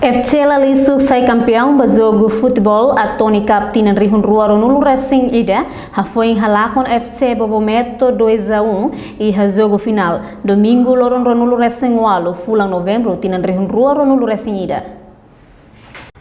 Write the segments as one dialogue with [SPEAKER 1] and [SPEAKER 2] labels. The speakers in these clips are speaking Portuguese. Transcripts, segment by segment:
[SPEAKER 1] FC Lalisuk sai campeão do jogo futebol a Tony Captain Rihun Rua Ronulu Racing Ida foi halakon FC Bobometo 2-1 e a jogo final domingo Loron Ronulu Racing Walu fulang novembro tinan Rihun Rua Ronulu Racing Ida.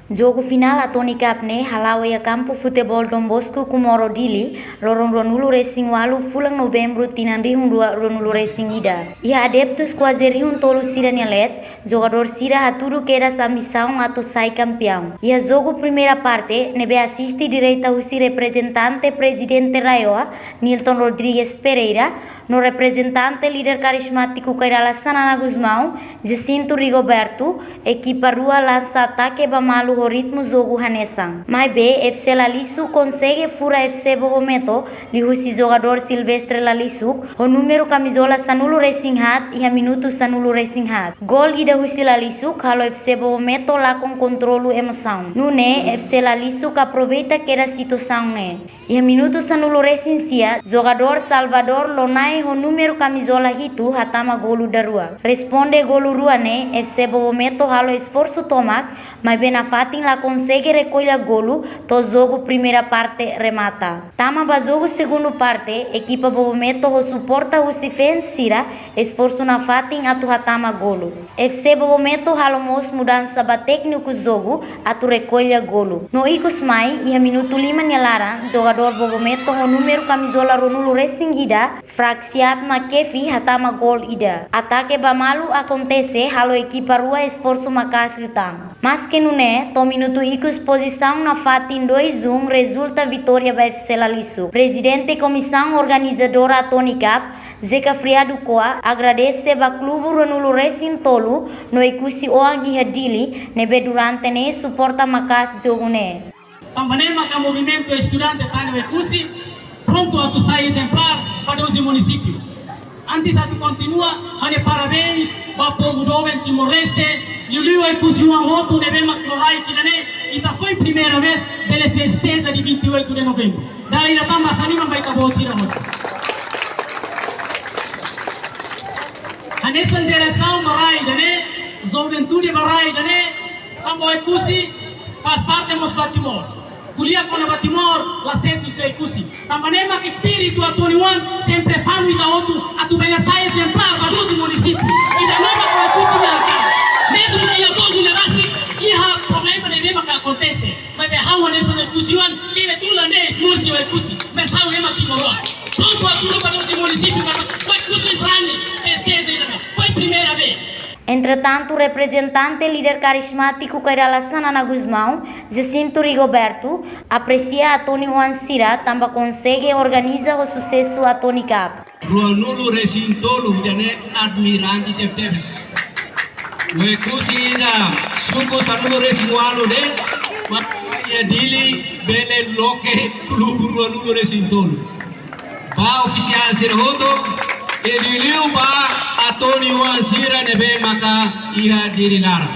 [SPEAKER 2] Jogo final a Tony Capne halawa ya campo futebol Dom Bosco Kumoro Dili Lorong Ronulu Racing Walu fulang novembro tinan Rihun Rua Ronulu Racing Ida. Ia adeptos quase Rihun tolo sira nelet jogador sira haturu queda sambição ato sai campeão. Ia jogo primeira parte nebe assiste direita usi representante presidente Raioa Nilton Rodrigues Pereira no representante líder carismático Kairala Sanana Guzmão Jacinto Rigoberto equipa Rua lança ataque bamalu o ritmo jogo hanesang. Mai be FC Lalisuk consegue fura FC Bobometo lihusi jogador Silvestre Lalisuk o número camisola Sanulu Racing Hat e a minuto Sanulu Racing Hat. Gol ida husi Lalisuk halo FC Bobometo lá com controlo emoção. Nune FC Lalisuk aproveita que era situação né. E a minuto Sanulu Racing sia jogador Salvador Lonai o número camisola hitu hatama golu da rua. Responde golu rua né FC Bobometo halo esforço tomak mas bem na Fatin lá consegue recolher golo, to jogo primeira parte remata. Tama ba jogo segundo parte, equipa Bobometo ho suporta o sira esforço na Fatin atu hatama golo. FC Bobometo halomos mudança ba técnico jogo atu recolher golo. No ikos mai e a minuto 5 nyelara, jogador Bobometo ho número camisola Ronulu Racing Ida, fraksiat makefi hatama gol Ida. Ataque ba malu acontece halo equipa rua esforço makas lutang. Mas que nune, to minuto icos posição na Fatin 2-1 resulta vitória da FC Lalisuk. Presidente comissão organizadora Tony Cap, Zeca Friado Coa, agradece ba clube Ronulu Racing Tolo no ikusi oang ihadili nebe durante ne suporta makas jogo ne.
[SPEAKER 3] Tambanema ka movimento estudante tani ikusi pronto a sai exemplar para os municípios. Antes atu continua, hane parabéns ba povo jovem Timor-Leste. Liu e pusiu outro nível macrorai que né ita foi primeira vez pela festeja de 28 de novembro. Daí ainda tá mais anima vai acabar tira outro. A nessa geração marai né, juventude marai né, como é cusi faz parte dos Batimor. Kuliah com a Batimor, lá senso sei cusi. Também que espírito a 21 sempre família da outro a tu venha sai exemplar para os municípios. E da nova com a cusi de alcance. Mesmo que eu vou generasi, ia problema de mesmo que acontece. Mas é how nessa discussão que é tudo lá dentro, morte vai cusi. Mas how é que morou. Pronto a tudo para os municípios, vai cusi brani, festeja ainda. Foi primeira vez.
[SPEAKER 2] Entretanto, o representante líder carismático Kairala Sanana Guzmão, Jacinto Rigoberto, aprecia a Tony Wansira, também consegue organizar o sucesso a Tony Cap.
[SPEAKER 4] Ronulu Racing Tolo, admirante de Teves. Kusina suku Sanulu Racing Walu de ya dili bele loke klubu Ronulu Racing Tolo. Ba oficial sirhoto ediliu ba Atoni Wansira nebe maka iha diri lara.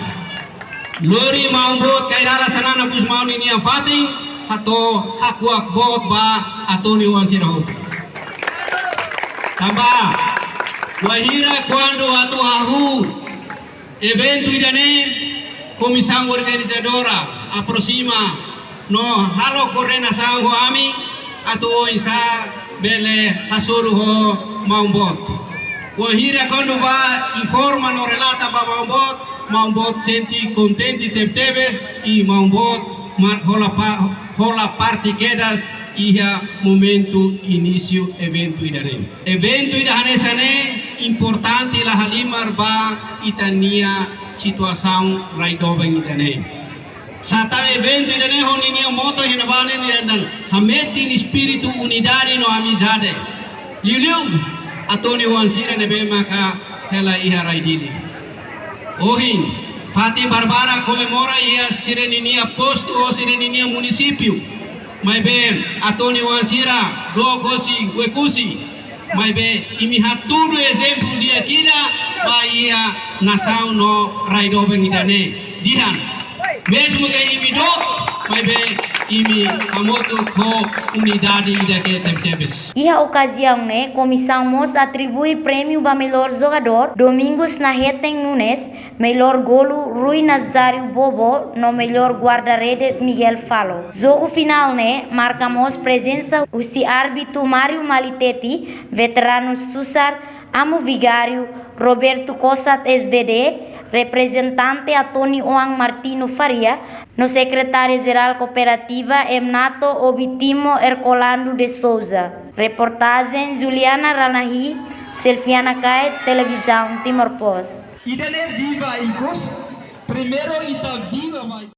[SPEAKER 4] Lori maumbo Kairala Sanana Guzmão ini yang fating hato hakuak bot ba Atoni Wansira hoto. Tambah wahira quando atu ahu evento idane comissão organizadora aproxima no halo coordenação ho ami atu insa bele hasuru ho maumbot wahira quando va informa no relata ba maumbot senti contenti tebes e maumbot hola parte quedas ia momento início evento idane sane importante la halimar ba itania situação raidoveng itane sata evento idane honini moto hinabane ni hameti ni espírito unidade no amizade liu Atoni Wansira nebe maka hela iha raidili ohin Fatim Barbara comemora ia sireninia posto ou sireninia município mas bem Atoni Wansira do kosi wekusi mas bem imihaturu exemplo dia kira bahia nação no raidoveng idane dihan mesmo que imido mas bem imi amoto ko unidade ida que tempes.
[SPEAKER 2] Iha ocasião, né, comissão mos atribui prêmio para melhor jogador, Domingos Naheteng Nunes, melhor golo Rui Nazário Bobo, no melhor guarda-rede Miguel Falo. Jogo final, né, marcamos presença o árbitro Mário Maliteti, veterano Susar, Amo Vigário, Roberto Cossat SVD, representante Antônio Oang Martino Faria, no secretário-geral cooperativa Emnato Obitimo Hercolando de Souza. Reportagem Juliana Ranahi, Selfiana Kai, Televisão Timor Post.
[SPEAKER 5] Idane viva Icos, primeiro ita viva vai.